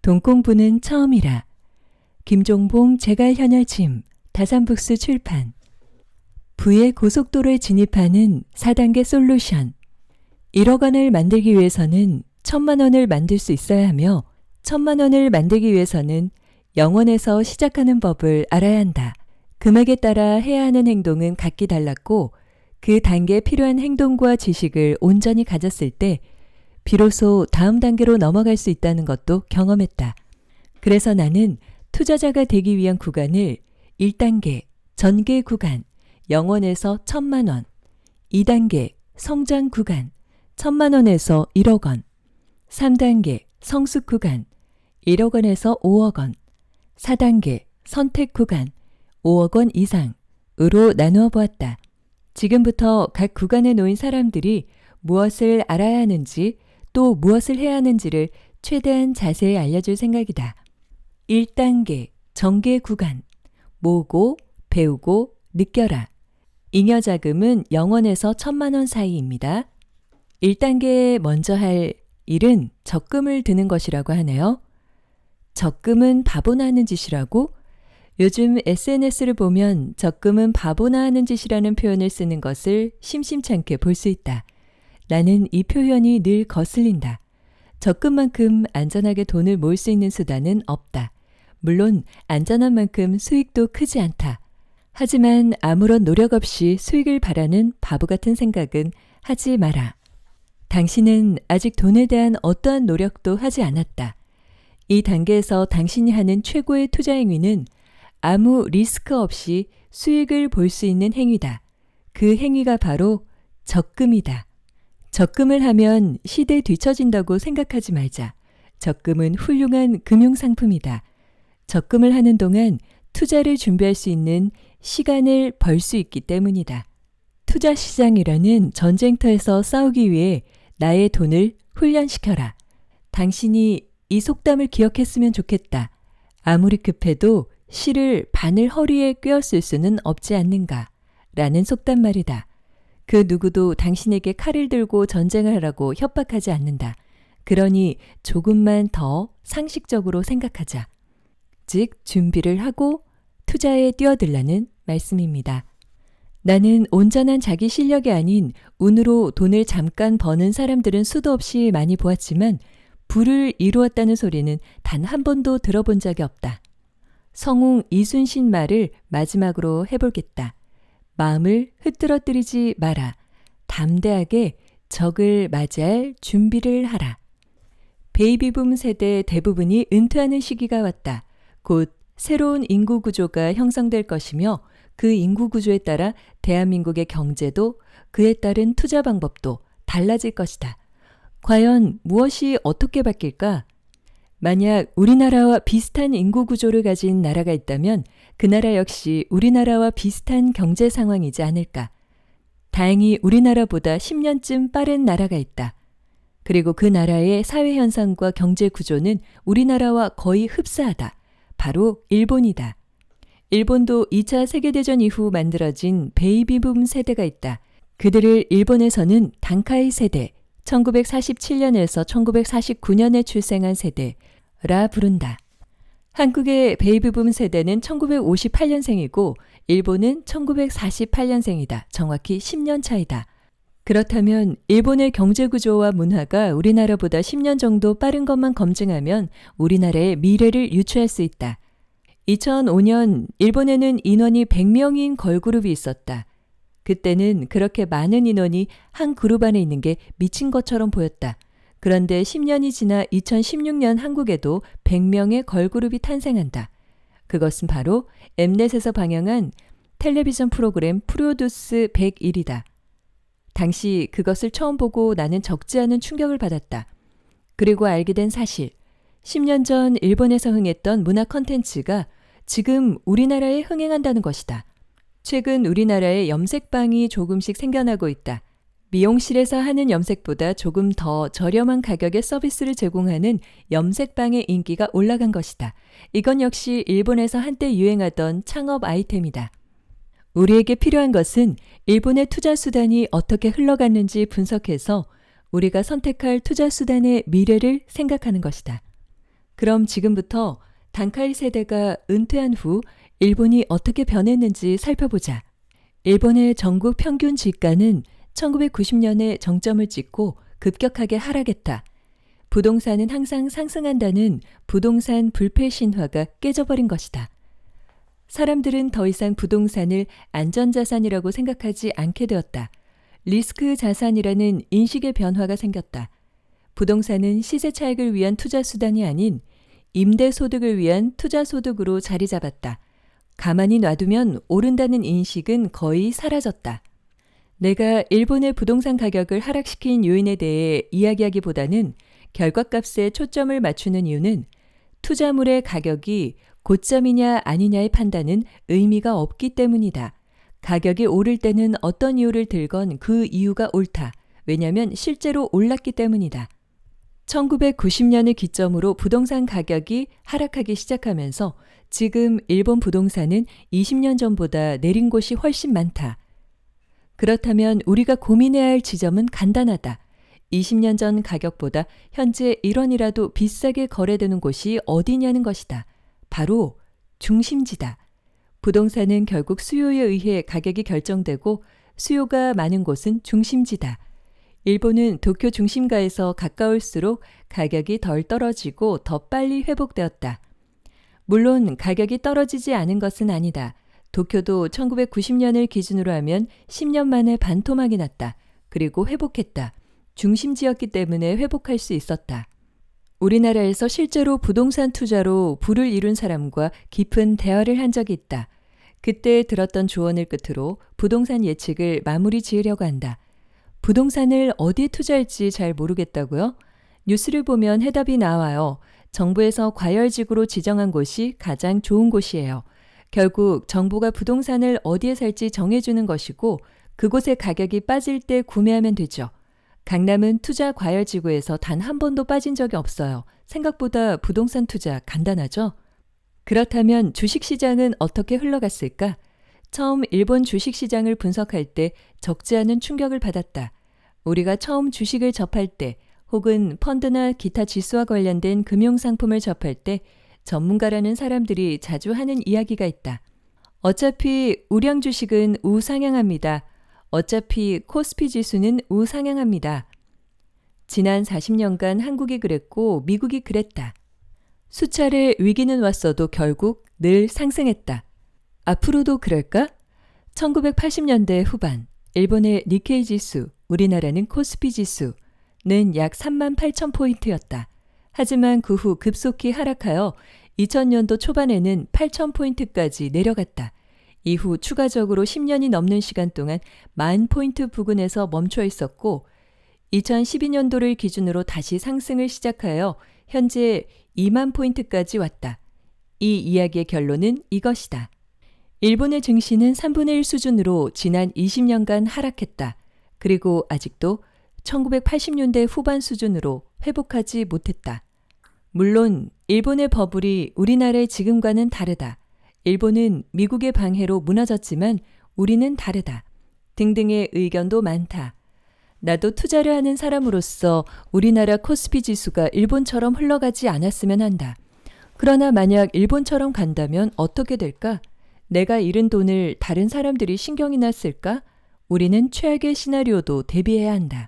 돈 공부는 처음이라. 김종봉 제갈현혈침 다산북스 출판. 부의 고속도로에 진입하는 4단계 솔루션. 1억 원을 만들기 위해서는 1,000만 원을 만들 수 있어야 하며 1,000만 원을 만들기 위해서는 0원에서 시작하는 법을 알아야 한다. 금액에 따라 해야 하는 행동은 각기 달랐고 그 단계에 필요한 행동과 지식을 온전히 가졌을 때 비로소 다음 단계로 넘어갈 수 있다는 것도 경험했다. 그래서 나는 투자자가 되기 위한 구간을 1단계 전개 구간 0원에서 1,000만 원, 2단계 성장 구간 1,000만 원에서 1억 원, 3단계 성숙 구간 1억 원에서 5억 원, 4단계 선택 구간 5억 원 이상으로 나누어 보았다. 지금부터 각 구간에 놓인 사람들이 무엇을 알아야 하는지 또 무엇을 해야 하는지를 최대한 자세히 알려줄 생각이다. 1단계 전개 구간 모으고 배우고 느껴라. 잉여 자금은 0원에서 1,000만 원 사이입니다. 1단계에 먼저 할 일은 적금을 드는 것이라고 하네요. 적금은 바보나 하는 짓이라고? 요즘 SNS를 보면 적금은 바보나 하는 짓이라는 표현을 쓰는 것을 심심찮게 볼 수 있다. 나는 이 표현이 늘 거슬린다. 적금만큼 안전하게 돈을 모을 수 있는 수단은 없다. 물론 안전한 만큼 수익도 크지 않다. 하지만 아무런 노력 없이 수익을 바라는 바보 같은 생각은 하지 마라. 당신은 아직 돈에 대한 어떠한 노력도 하지 않았다. 이 단계에서 당신이 하는 최고의 투자 행위는 아무 리스크 없이 수익을 볼 수 있는 행위다. 그 행위가 바로 적금이다. 적금을 하면 시대에 뒤처진다고 생각하지 말자. 적금은 훌륭한 금융상품이다. 적금을 하는 동안 투자를 준비할 수 있는 시간을 벌 수 있기 때문이다. 투자 시장이라는 전쟁터에서 싸우기 위해 나의 돈을 훈련시켜라. 당신이 이 속담을 기억했으면 좋겠다. 아무리 급해도 실을 바늘 허리에 꿰었을 수는 없지 않는가? 라는 속담 말이다. 그 누구도 당신에게 칼을 들고 전쟁을 하라고 협박하지 않는다. 그러니 조금만 더 상식적으로 생각하자. 즉 준비를 하고 투자에 뛰어들라는 말씀입니다. 나는 온전한 자기 실력이 아닌 운으로 돈을 잠깐 버는 사람들은 수도 없이 많이 보았지만 부를 이루었다는 소리는 단 한 번도 들어본 적이 없다. 성웅 이순신 말을 마지막으로 해보겠다. 마음을 흐트러뜨리지 마라. 담대하게 적을 맞이할 준비를 하라. 베이비붐 세대 대부분이 은퇴하는 시기가 왔다. 곧 새로운 인구 구조가 형성될 것이며 그 인구 구조에 따라 대한민국의 경제도 그에 따른 투자 방법도 달라질 것이다. 과연 무엇이 어떻게 바뀔까? 만약 우리나라와 비슷한 인구 구조를 가진 나라가 있다면 그 나라 역시 우리나라와 비슷한 경제 상황이지 않을까. 다행히 우리나라보다 10년쯤 빠른 나라가 있다. 그리고 그 나라의 사회 현상과 경제 구조는 우리나라와 거의 흡사하다. 바로 일본이다. 일본도 2차 세계대전 이후 만들어진 베이비붐 세대가 있다. 그들을 일본에서는 단카이 세대, 1947년에서 1949년에 출생한 세대라 부른다. 한국의 베이비붐 세대는 1958년생이고 일본은 1948년생이다. 정확히 10년 차이다. 그렇다면 일본의 경제구조와 문화가 우리나라보다 10년 정도 빠른 것만 검증하면 우리나라의 미래를 유추할 수 있다. 2005년 일본에는 인원이 100명인 걸그룹이 있었다. 그때는 그렇게 많은 인원이 한 그룹 안에 있는 게 미친 것처럼 보였다. 그런데 10년이 지나 2016년 한국에도 100명의 걸그룹이 탄생한다. 그것은 바로 엠넷에서 방영한 텔레비전 프로그램 프로듀스 101이다. 당시 그것을 처음 보고 나는 적지 않은 충격을 받았다. 그리고 알게 된 사실, 10년 전 일본에서 흥했던 문화 콘텐츠가 지금 우리나라에 흥행한다는 것이다. 최근 우리나라에 염색방이 조금씩 생겨나고 있다. 미용실에서 하는 염색보다 조금 더 저렴한 가격의 서비스를 제공하는 염색방의 인기가 올라간 것이다. 이건 역시 일본에서 한때 유행하던 창업 아이템이다. 우리에게 필요한 것은 일본의 투자 수단이 어떻게 흘러갔는지 분석해서 우리가 선택할 투자 수단의 미래를 생각하는 것이다. 그럼 지금부터 단카이 세대가 은퇴한 후 일본이 어떻게 변했는지 살펴보자. 일본의 전국 평균 지가는 1990년에 정점을 찍고 급격하게 하락했다. 부동산은 항상 상승한다는 부동산 불패 신화가 깨져버린 것이다. 사람들은 더 이상 부동산을 안전자산이라고 생각하지 않게 되었다. 리스크 자산이라는 인식의 변화가 생겼다. 부동산은 시세 차익을 위한 투자 수단이 아닌 임대소득을 위한 투자소득으로 자리 잡았다. 가만히 놔두면 오른다는 인식은 거의 사라졌다. 내가 일본의 부동산 가격을 하락시킨 요인에 대해 이야기하기보다는 결과값에 초점을 맞추는 이유는 투자물의 가격이 고점이냐 아니냐의 판단은 의미가 없기 때문이다. 가격이 오를 때는 어떤 이유를 들건 그 이유가 옳다. 왜냐하면 실제로 올랐기 때문이다. 1990년을 기점으로 부동산 가격이 하락하기 시작하면서 지금 일본 부동산은 20년 전보다 내린 곳이 훨씬 많다. 그렇다면 우리가 고민해야 할 지점은 간단하다. 20년 전 가격보다 현재 1원이라도 비싸게 거래되는 곳이 어디냐는 것이다. 바로 중심지다. 부동산은 결국 수요에 의해 가격이 결정되고 수요가 많은 곳은 중심지다. 일본은 도쿄 중심가에서 가까울수록 가격이 덜 떨어지고 더 빨리 회복되었다. 물론 가격이 떨어지지 않은 것은 아니다. 도쿄도 1990년을 기준으로 하면 10년 만에 반토막이 났다. 그리고 회복했다. 중심지였기 때문에 회복할 수 있었다. 우리나라에서 실제로 부동산 투자로 부를 이룬 사람과 깊은 대화를 한 적이 있다. 그때 들었던 조언을 끝으로 부동산 예측을 마무리 지으려고 한다. 부동산을 어디에 투자할지 잘 모르겠다고요? 뉴스를 보면 해답이 나와요. 정부에서 과열지구로 지정한 곳이 가장 좋은 곳이에요. 결국 정부가 부동산을 어디에 살지 정해주는 것이고 그곳의 가격이 빠질 때 구매하면 되죠. 강남은 투자 과열지구에서 단 한 번도 빠진 적이 없어요. 생각보다 부동산 투자 간단하죠? 그렇다면 주식시장은 어떻게 흘러갔을까? 처음 일본 주식시장을 분석할 때 적지 않은 충격을 받았다. 우리가 처음 주식을 접할 때 혹은 펀드나 기타 지수와 관련된 금융상품을 접할 때 전문가라는 사람들이 자주 하는 이야기가 있다. 어차피 우량 주식은 우상향합니다. 어차피 코스피 지수는 우상향합니다. 지난 40년간 한국이 그랬고 미국이 그랬다. 수차례 위기는 왔어도 결국 늘 상승했다. 앞으로도 그럴까? 1980년대 후반 일본의 니케이 지수, 우리나라는 코스피 지수는 약 38,000포인트였다. 하지만 그 후 급속히 하락하여 2000년도 초반에는 8,000포인트까지 내려갔다. 이후 추가적으로 10년이 넘는 시간 동안 10,000포인트 부근에서 멈춰 있었고 2012년도를 기준으로 다시 상승을 시작하여 현재 20,000포인트까지 왔다. 이 이야기의 결론은 이것이다. 일본의 증시는 3분의 1 수준으로 지난 20년간 하락했다. 그리고 아직도 1980년대 후반 수준으로 회복하지 못했다. 물론 일본의 버블이 우리나라의 지금과는 다르다. 일본은 미국의 방해로 무너졌지만 우리는 다르다. 등등의 의견도 많다. 나도 투자를 하는 사람으로서 우리나라 코스피 지수가 일본처럼 흘러가지 않았으면 한다. 그러나 만약 일본처럼 간다면 어떻게 될까? 내가 잃은 돈을 다른 사람들이 신경이나 쓸까? 우리는 최악의 시나리오도 대비해야 한다.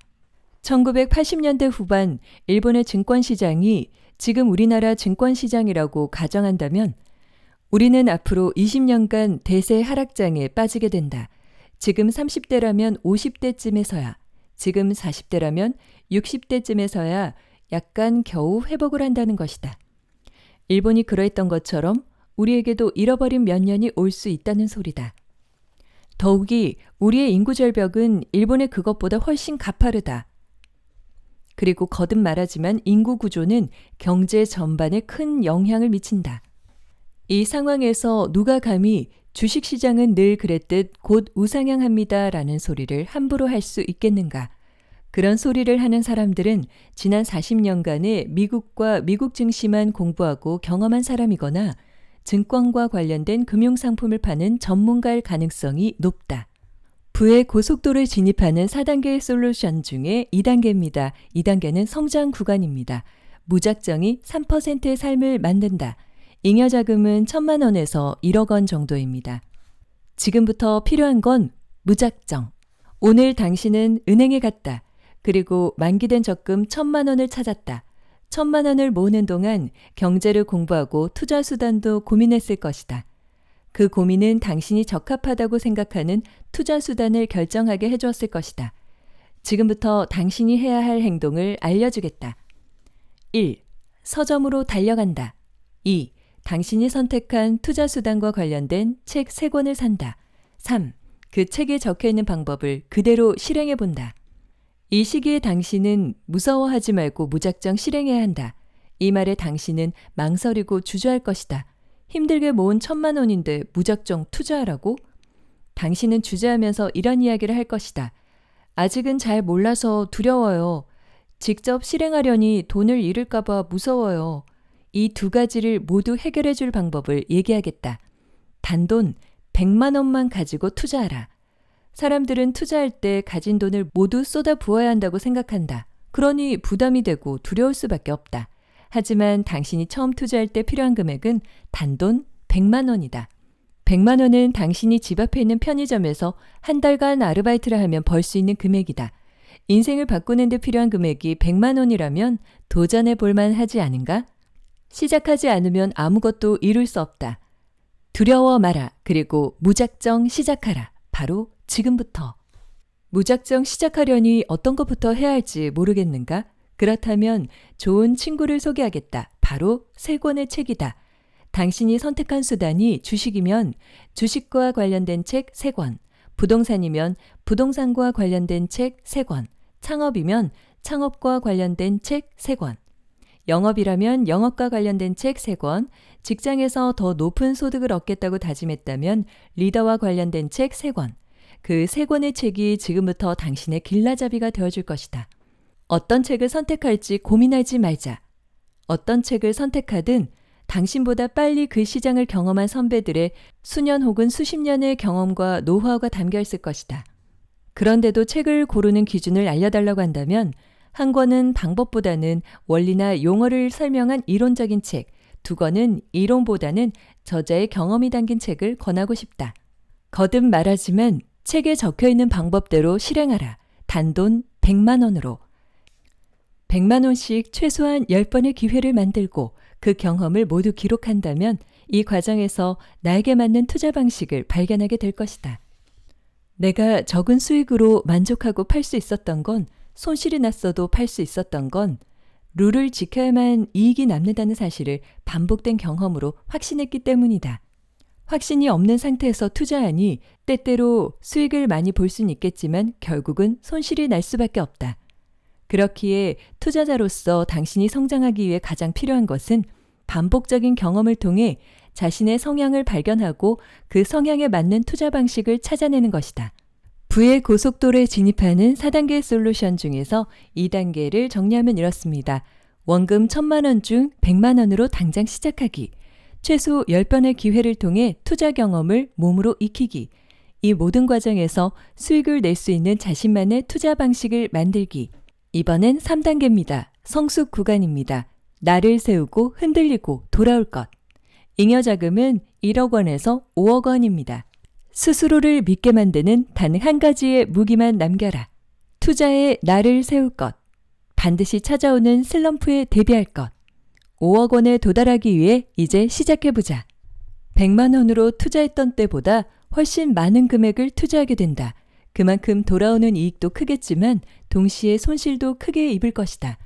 1980년대 후반 일본의 증권시장이 지금 우리나라 증권시장이라고 가정한다면 우리는 앞으로 20년간 대세 하락장에 빠지게 된다. 지금 30대라면 50대쯤에서야, 지금 40대라면 60대쯤에서야 약간 겨우 회복을 한다는 것이다. 일본이 그러했던 것처럼 우리에게도 잃어버린 몇 년이 올 수 있다는 소리다. 더욱이 우리의 인구 절벽은 일본의 그것보다 훨씬 가파르다. 그리고 거듭 말하지만 인구 구조는 경제 전반에 큰 영향을 미친다. 이 상황에서 누가 감히 주식시장은 늘 그랬듯 곧 우상향합니다 라는 소리를 함부로 할 수 있겠는가. 그런 소리를 하는 사람들은 지난 40년간의 미국과 미국 증시만 공부하고 경험한 사람이거나 증권과 관련된 금융상품을 파는 전문가일 가능성이 높다. 부의 고속도로에 진입하는 4단계의 솔루션 중에 2단계입니다. 2단계는 성장 구간입니다. 무작정이 3%의 삶을 만든다. 잉여 자금은 1,000만 원에서 1억 원 정도입니다. 지금부터 필요한 건 무작정. 오늘 당신은 은행에 갔다. 그리고 만기된 적금 1,000만 원을 찾았다. 1,000만 원을 모으는 동안 경제를 공부하고 투자 수단도 고민했을 것이다. 그 고민은 당신이 적합하다고 생각하는 투자 수단을 결정하게 해주었을 것이다. 지금부터 당신이 해야 할 행동을 알려주겠다. 1. 서점으로 달려간다. 2. 당신이 선택한 투자 수단과 관련된 책 3권을 산다. 3. 그 책에 적혀있는 방법을 그대로 실행해 본다. 이 시기에 당신은 무서워하지 말고 무작정 실행해야 한다. 이 말에 당신은 망설이고 주저할 것이다. 힘들게 모은 1,000만 원인데 무작정 투자하라고? 당신은 주저하면서 이런 이야기를 할 것이다. 아직은 잘 몰라서 두려워요. 직접 실행하려니 돈을 잃을까 봐 무서워요. 이 2가지를 모두 해결해 줄 방법을 얘기하겠다. 단돈 100만 원만 가지고 투자하라. 사람들은 투자할 때 가진 돈을 모두 쏟아 부어야 한다고 생각한다. 그러니 부담이 되고 두려울 수밖에 없다. 하지만 당신이 처음 투자할 때 필요한 금액은 단돈 100만 원이다. 100만 원은 당신이 집 앞에 있는 편의점에서 한 달간 아르바이트를 하면 벌 수 있는 금액이다. 인생을 바꾸는 데 필요한 금액이 100만 원이라면 도전해 볼 만하지 않은가? 시작하지 않으면 아무것도 이룰 수 없다. 두려워 마라. 그리고 무작정 시작하라. 바로 지금부터. 무작정 시작하려니 어떤 것부터 해야 할지 모르겠는가? 그렇다면 좋은 친구를 소개하겠다. 바로 3권의 책이다. 당신이 선택한 수단이 주식이면 주식과 관련된 책 3권, 부동산이면 부동산과 관련된 책 3권, 창업이면 창업과 관련된 책 3권, 영업이라면 영업과 관련된 책 3권, 직장에서 더 높은 소득을 얻겠다고 다짐했다면 리더와 관련된 책 3권, 그 3권의 책이 지금부터 당신의 길라잡이가 되어줄 것이다. 어떤 책을 선택할지 고민하지 말자. 어떤 책을 선택하든 당신보다 빨리 그 시장을 경험한 선배들의 수년 혹은 수십 년의 경험과 노하우가 담겨 있을 것이다. 그런데도 책을 고르는 기준을 알려달라고 한다면 한 권은 방법보다는 원리나 용어를 설명한 이론적인 책, 2권은 이론보다는 저자의 경험이 담긴 책을 권하고 싶다. 거듭 말하지만 책에 적혀있는 방법대로 실행하라. 단돈 100만 원으로. 100만 원씩 최소한 10번의 기회를 만들고 그 경험을 모두 기록한다면 이 과정에서 나에게 맞는 투자 방식을 발견하게 될 것이다. 내가 적은 수익으로 만족하고 팔 수 있었던 건, 손실이 났어도 팔 수 있었던 건 룰을 지켜야만 이익이 남는다는 사실을 반복된 경험으로 확신했기 때문이다. 확신이 없는 상태에서 투자하니 때때로 수익을 많이 볼 수는 있겠지만 결국은 손실이 날 수밖에 없다. 그렇기에 투자자로서 당신이 성장하기 위해 가장 필요한 것은 반복적인 경험을 통해 자신의 성향을 발견하고 그 성향에 맞는 투자 방식을 찾아내는 것이다. 부의 고속도로에 진입하는 4단계 솔루션 중에서 2단계를 정리하면 이렇습니다. 원금 1,000만 원 중 100만 원으로 당장 시작하기. 최소 10번의 기회를 통해 투자 경험을 몸으로 익히기. 이 모든 과정에서 수익을 낼 수 있는 자신만의 투자 방식을 만들기. 이번엔 3단계입니다. 성숙 구간입니다. 나를 세우고 흔들리고 돌아올 것. 잉여 자금은 1억 원에서 5억 원입니다. 스스로를 믿게 만드는 단 한 가지의 무기만 남겨라. 투자에 나를 세울 것. 반드시 찾아오는 슬럼프에 대비할 것. 5억 원에 도달하기 위해 이제 시작해보자. 100만 원으로 투자했던 때보다 훨씬 많은 금액을 투자하게 된다. 그만큼 돌아오는 이익도 크겠지만 동시에 손실도 크게 입을 것이다.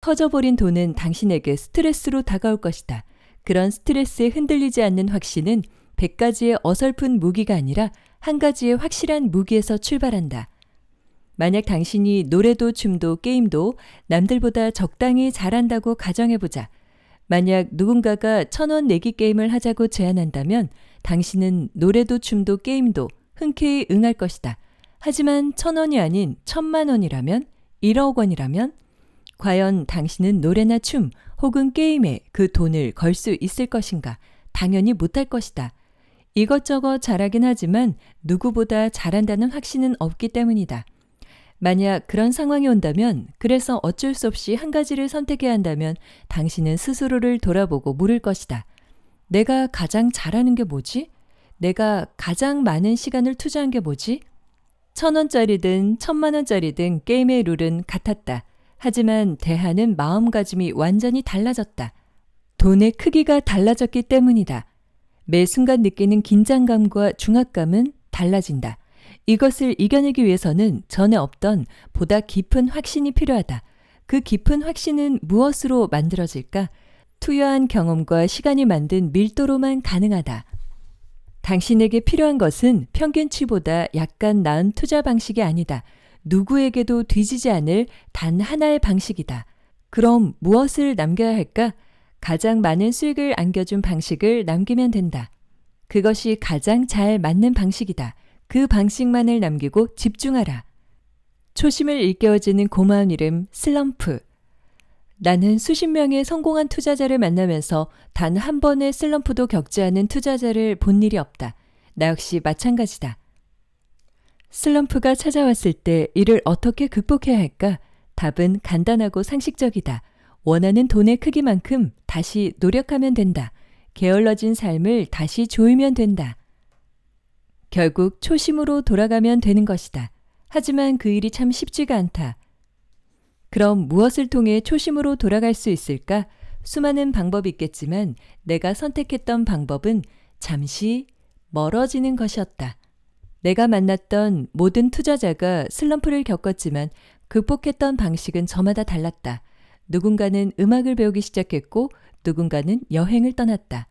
터져버린 돈은 당신에게 스트레스로 다가올 것이다. 그런 스트레스에 흔들리지 않는 확신은 100가지의 어설픈 무기가 아니라 한 가지의 확실한 무기에서 출발한다. 만약 당신이 노래도 춤도 게임도 남들보다 적당히 잘한다고 가정해보자. 만약 누군가가 1,000원 내기 게임을 하자고 제안한다면 당신은 노래도 춤도 게임도 흔쾌히 응할 것이다. 하지만 1,000원이 아닌 1,000만 원이라면, 1억 원이라면 과연 당신은 노래나 춤 혹은 게임에 그 돈을 걸 수 있을 것인가? 당연히 못할 것이다. 이것저것 잘하긴 하지만 누구보다 잘한다는 확신은 없기 때문이다. 만약 그런 상황이 온다면, 그래서 어쩔 수 없이 한 가지를 선택해야 한다면 당신은 스스로를 돌아보고 물을 것이다. 내가 가장 잘하는 게 뭐지? 내가 가장 많은 시간을 투자한 게 뭐지? 1,000원짜리든 1,000만원짜리든 게임의 룰은 같았다. 하지만 대하는 마음가짐이 완전히 달라졌다. 돈의 크기가 달라졌기 때문이다. 매 순간 느끼는 긴장감과 중압감은 달라진다. 이것을 이겨내기 위해서는 전에 없던 보다 깊은 확신이 필요하다. 그 깊은 확신은 무엇으로 만들어질까? 투여한 경험과 시간이 만든 밀도로만 가능하다. 당신에게 필요한 것은 평균치보다 약간 나은 투자 방식이 아니다. 누구에게도 뒤지지 않을 단 하나의 방식이다. 그럼 무엇을 남겨야 할까? 가장 많은 수익을 안겨준 방식을 남기면 된다. 그것이 가장 잘 맞는 방식이다. 그 방식만을 남기고 집중하라. 초심을 일깨워주는 고마운 이름 슬럼프. 나는 수십 명의 성공한 투자자를 만나면서 단 한 번의 슬럼프도 겪지 않은 투자자를 본 일이 없다. 나 역시 마찬가지다. 슬럼프가 찾아왔을 때 이를 어떻게 극복해야 할까? 답은 간단하고 상식적이다. 원하는 돈의 크기만큼 다시 노력하면 된다. 게을러진 삶을 다시 조이면 된다. 결국 초심으로 돌아가면 되는 것이다. 하지만 그 일이 참 쉽지가 않다. 그럼 무엇을 통해 초심으로 돌아갈 수 있을까? 수많은 방법이 있겠지만 내가 선택했던 방법은 잠시 멀어지는 것이었다. 내가 만났던 모든 투자자가 슬럼프를 겪었지만 극복했던 방식은 저마다 달랐다. 누군가는 음악을 배우기 시작했고 누군가는 여행을 떠났다.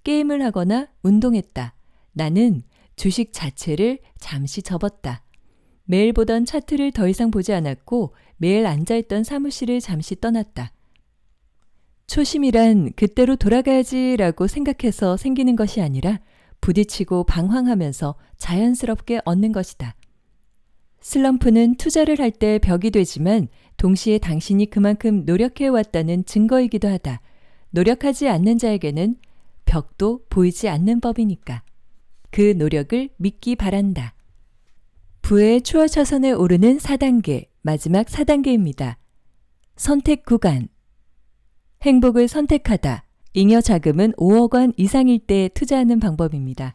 게임을 하거나 운동했다. 나는 주식 자체를 잠시 접었다. 매일 보던 차트를 더 이상 보지 않았고 매일 앉아있던 사무실을 잠시 떠났다. 초심이란 그때로 돌아가야지라고 생각해서 생기는 것이 아니라 부딪히고 방황하면서 자연스럽게 얻는 것이다. 슬럼프는 투자를 할 때 벽이 되지만 동시에 당신이 그만큼 노력해왔다는 증거이기도 하다. 노력하지 않는 자에게는 벽도 보이지 않는 법이니까. 그 노력을 믿기 바란다. 부의 추월 차선에 오르는 4단계, 마지막 4단계입니다. 선택 구간. 행복을 선택하다. 잉여 자금은 5억 원 이상일 때 투자하는 방법입니다.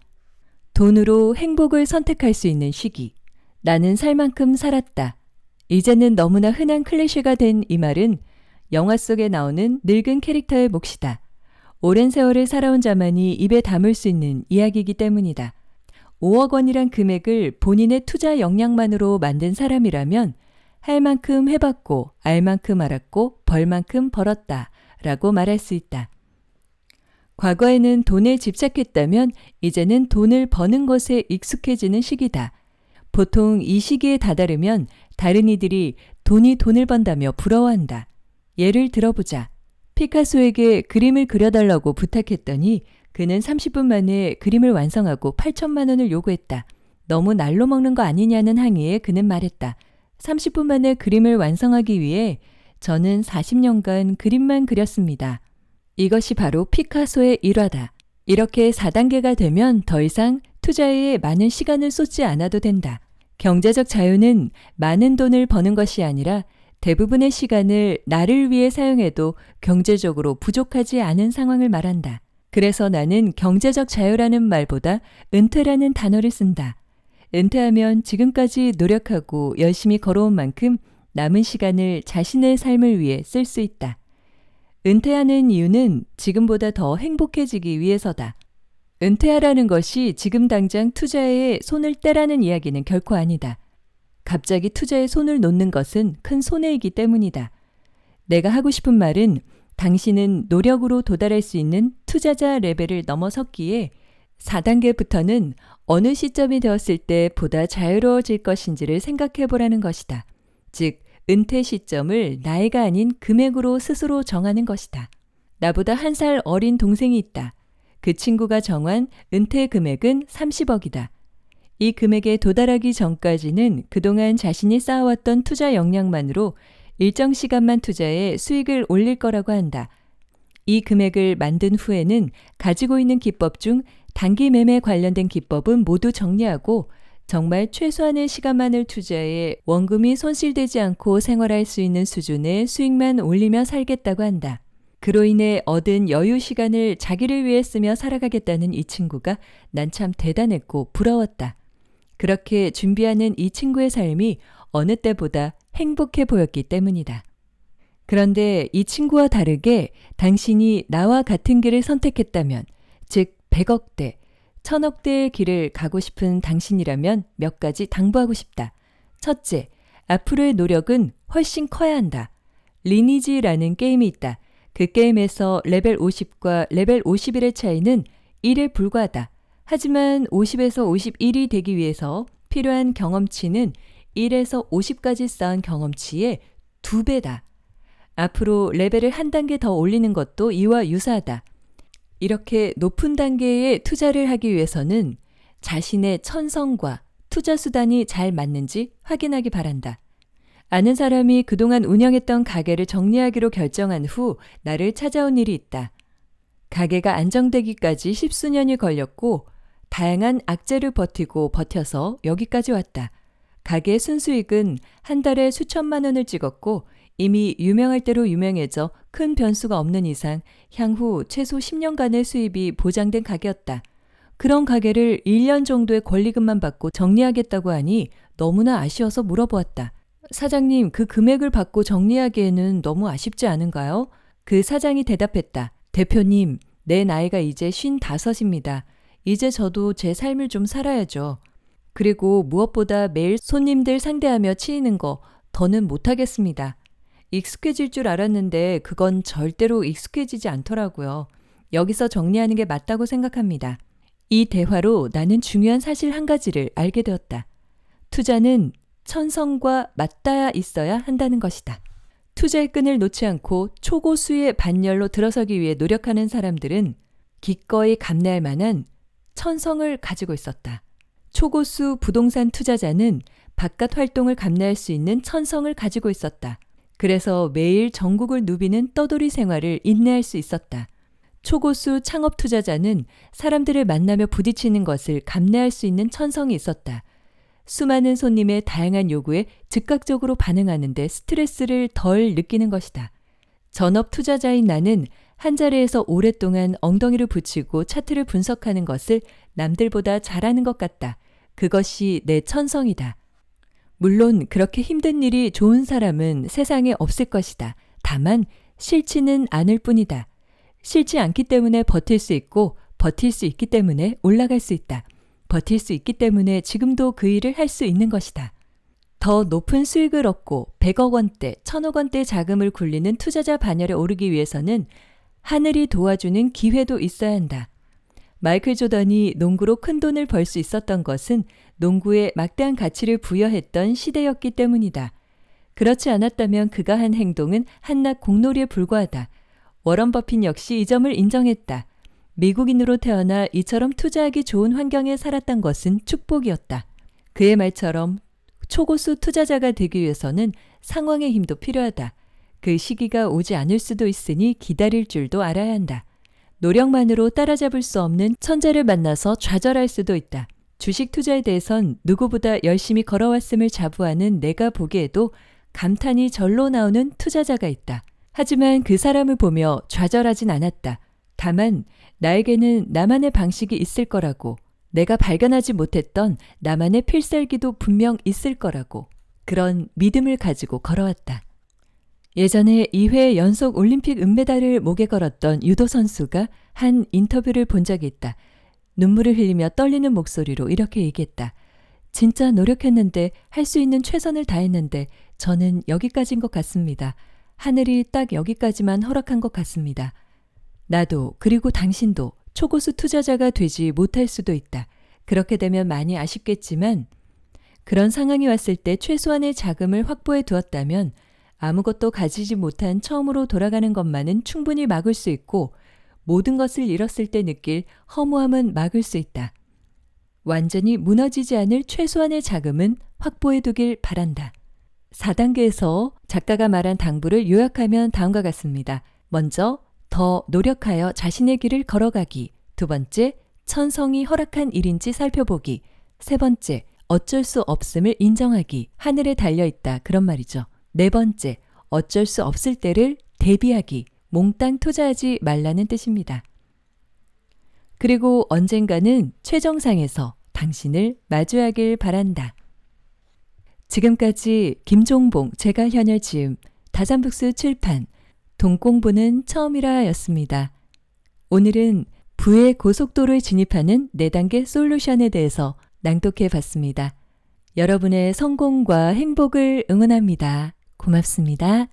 돈으로 행복을 선택할 수 있는 시기. 나는 살 만큼 살았다. 이제는 너무나 흔한 클리셰가 된 이 말은 영화 속에 나오는 늙은 캐릭터의 몫이다. 오랜 세월을 살아온 자만이 입에 담을 수 있는 이야기이기 때문이다. 5억 원이란 금액을 본인의 투자 역량만으로 만든 사람이라면 할 만큼 해봤고 알 만큼 알았고 벌 만큼 벌었다 라고 말할 수 있다. 과거에는 돈에 집착했다면 이제는 돈을 버는 것에 익숙해지는 시기다. 보통 이 시기에 다다르면 다른 이들이 돈이 돈을 번다며 부러워한다. 예를 들어보자. 피카소에게 그림을 그려달라고 부탁했더니 그는 30분 만에 그림을 완성하고 8천만 원을 요구했다. 너무 날로 먹는 거 아니냐는 항의에 그는 말했다. 30분 만에 그림을 완성하기 위해 저는 40년간 그림만 그렸습니다. 이것이 바로 피카소의 일화다. 이렇게 4단계가 되면 더 이상 투자에 많은 시간을 쏟지 않아도 된다. 경제적 자유는 많은 돈을 버는 것이 아니라 대부분의 시간을 나를 위해 사용해도 경제적으로 부족하지 않은 상황을 말한다. 그래서 나는 경제적 자유라는 말보다 은퇴라는 단어를 쓴다. 은퇴하면 지금까지 노력하고 열심히 걸어온 만큼 남은 시간을 자신의 삶을 위해 쓸 수 있다. 은퇴하는 이유는 지금보다 더 행복해지기 위해서다. 은퇴하라는 것이 지금 당장 투자에 손을 떼라는 이야기는 결코 아니다. 갑자기 투자에 손을 놓는 것은 큰 손해이기 때문이다. 내가 하고 싶은 말은 당신은 노력으로 도달할 수 있는 투자자 레벨을 넘어섰기에 4단계부터는 어느 시점이 되었을 때 보다 자유로워질 것인지를 생각해 보라는 것이다. 즉, 은퇴 시점을 나이가 아닌 금액으로 스스로 정하는 것이다. 나보다 1살 어린 동생이 있다. 그 친구가 정한 은퇴 금액은 30억이다. 이 금액에 도달하기 전까지는 그동안 자신이 쌓아왔던 투자 역량만으로 일정 시간만 투자해 수익을 올릴 거라고 한다. 이 금액을 만든 후에는 가지고 있는 기법 중 단기 매매 관련된 기법은 모두 정리하고 정말 최소한의 시간만을 투자해 원금이 손실되지 않고 생활할 수 있는 수준의 수익만 올리며 살겠다고 한다. 그로 인해 얻은 여유 시간을 자기를 위해 쓰며 살아가겠다는 이 친구가 난 참 대단했고 부러웠다. 그렇게 준비하는 이 친구의 삶이 어느 때보다 행복해 보였기 때문이다. 그런데 이 친구와 다르게 당신이 나와 같은 길을 선택했다면, 즉 100억대, 1000억대의 길을 가고 싶은 당신이라면 몇 가지 당부하고 싶다. 첫째, 앞으로의 노력은 훨씬 커야 한다. 리니지라는 게임이 있다. 그 게임에서 레벨 50과 레벨 51의 차이는 1에 불과하다. 하지만 50에서 51이 되기 위해서 필요한 경험치는 1에서 50까지 쌓은 경험치의 2배다. 앞으로 레벨을 한 단계 더 올리는 것도 이와 유사하다. 이렇게 높은 단계의 투자를 하기 위해서는 자신의 천성과 투자 수단이 잘 맞는지 확인하기 바란다. 아는 사람이 그동안 운영했던 가게를 정리하기로 결정한 후 나를 찾아온 일이 있다. 가게가 안정되기까지 10수년이 걸렸고 다양한 악재를 버텨서 여기까지 왔다. 가게의 순수익은 한 달에 수천만 원을 찍었고 이미 유명할 대로 유명해져 큰 변수가 없는 이상 향후 최소 10년간의 수입이 보장된 가게였다. 그런 가게를 1년 정도의 권리금만 받고 정리하겠다고 하니 너무나 아쉬워서 물어보았다. 사장님, 그 금액을 받고 정리하기에는 너무 아쉽지 않은가요? 그 사장이 대답했다. 대표님, 내 나이가 이제 55입니다. 이제 저도 제 삶을 좀 살아야죠. 그리고 무엇보다 매일 손님들 상대하며 치이는 거 더는 못하겠습니다. 익숙해질 줄 알았는데 그건 절대로 익숙해지지 않더라고요. 여기서 정리하는 게 맞다고 생각합니다. 이 대화로 나는 중요한 사실 한 가지를 알게 되었다. 투자는 천성과 맞닿아 있어야 한다는 것이다. 투자의 끈을 놓지 않고 초고수의 반열로 들어서기 위해 노력하는 사람들은 기꺼이 감내할 만한 천성을 가지고 있었다. 초고수 부동산 투자자는 바깥 활동을 감내할 수 있는 천성을 가지고 있었다. 그래서 매일 전국을 누비는 떠돌이 생활을 인내할 수 있었다. 초고수 창업 투자자는 사람들을 만나며 부딪히는 것을 감내할 수 있는 천성이 있었다. 수많은 손님의 다양한 요구에 즉각적으로 반응하는데 스트레스를 덜 느끼는 것이다. 전업 투자자인 나는 한자리에서 오랫동안 엉덩이를 붙이고 차트를 분석하는 것을 남들보다 잘하는 것 같다. 그것이 내 천성이다. 물론 그렇게 힘든 일이 좋은 사람은 세상에 없을 것이다. 다만 싫지는 않을 뿐이다. 싫지 않기 때문에 버틸 수 있고 버틸 수 있기 때문에 올라갈 수 있다. 버틸 수 있기 때문에 지금도 그 일을 할 수 있는 것이다. 더 높은 수익을 얻고 100억 원대, 1000억 원대 자금을 굴리는 투자자 반열에 오르기 위해서는 하늘이 도와주는 기회도 있어야 한다. 마이클 조던이 농구로 큰 돈을 벌 수 있었던 것은 농구에 막대한 가치를 부여했던 시대였기 때문이다. 그렇지 않았다면 그가 한 행동은 한낱 공놀이에 불과하다. 워런 버핏 역시 이 점을 인정했다. 미국인으로 태어나 이처럼 투자하기 좋은 환경에 살았던 것은 축복이었다. 그의 말처럼 초고수 투자자가 되기 위해서는 상황의 힘도 필요하다. 그 시기가 오지 않을 수도 있으니 기다릴 줄도 알아야 한다. 노력만으로 따라잡을 수 없는 천재를 만나서 좌절할 수도 있다. 주식 투자에 대해선 누구보다 열심히 걸어왔음을 자부하는 내가 보기에도 감탄이 절로 나오는 투자자가 있다. 하지만 그 사람을 보며 좌절하진 않았다. 다만 나에게는 나만의 방식이 있을 거라고, 내가 발견하지 못했던 나만의 필살기도 분명 있을 거라고, 그런 믿음을 가지고 걸어왔다. 예전에 2회 연속 올림픽 은메달을 목에 걸었던 유도 선수가 한 인터뷰를 본 적이 있다. 눈물을 흘리며 떨리는 목소리로 이렇게 얘기했다. 진짜 노력했는데, 할 수 있는 최선을 다했는데 저는 여기까지인 것 같습니다. 하늘이 딱 여기까지만 허락한 것 같습니다. 나도, 그리고 당신도 초고수 투자자가 되지 못할 수도 있다. 그렇게 되면 많이 아쉽겠지만 그런 상황이 왔을 때 최소한의 자금을 확보해 두었다면 아무것도 가지지 못한 처음으로 돌아가는 것만은 충분히 막을 수 있고 모든 것을 잃었을 때 느낄 허무함은 막을 수 있다. 완전히 무너지지 않을 최소한의 자금은 확보해 두길 바란다. 4단계에서 작가가 말한 당부를 요약하면 다음과 같습니다. 먼저 더 노력하여 자신의 길을 걸어가기. 두 번째, 천성이 허락한 일인지 살펴보기. 세 번째, 어쩔 수 없음을 인정하기, 하늘에 달려있다 그런 말이죠. 네 번째, 어쩔 수 없을 때를 대비하기, 몽땅 투자하지 말라는 뜻입니다. 그리고 언젠가는 최정상에서 당신을 마주하길 바란다. 지금까지 김종봉 제가 현열 지음 다산북스 출판 동공부는 처음이라 였습니다. 오늘은 부의 고속도로에 진입하는 4단계 솔루션에 대해서 낭독해 봤습니다. 여러분의 성공과 행복을 응원합니다. 고맙습니다.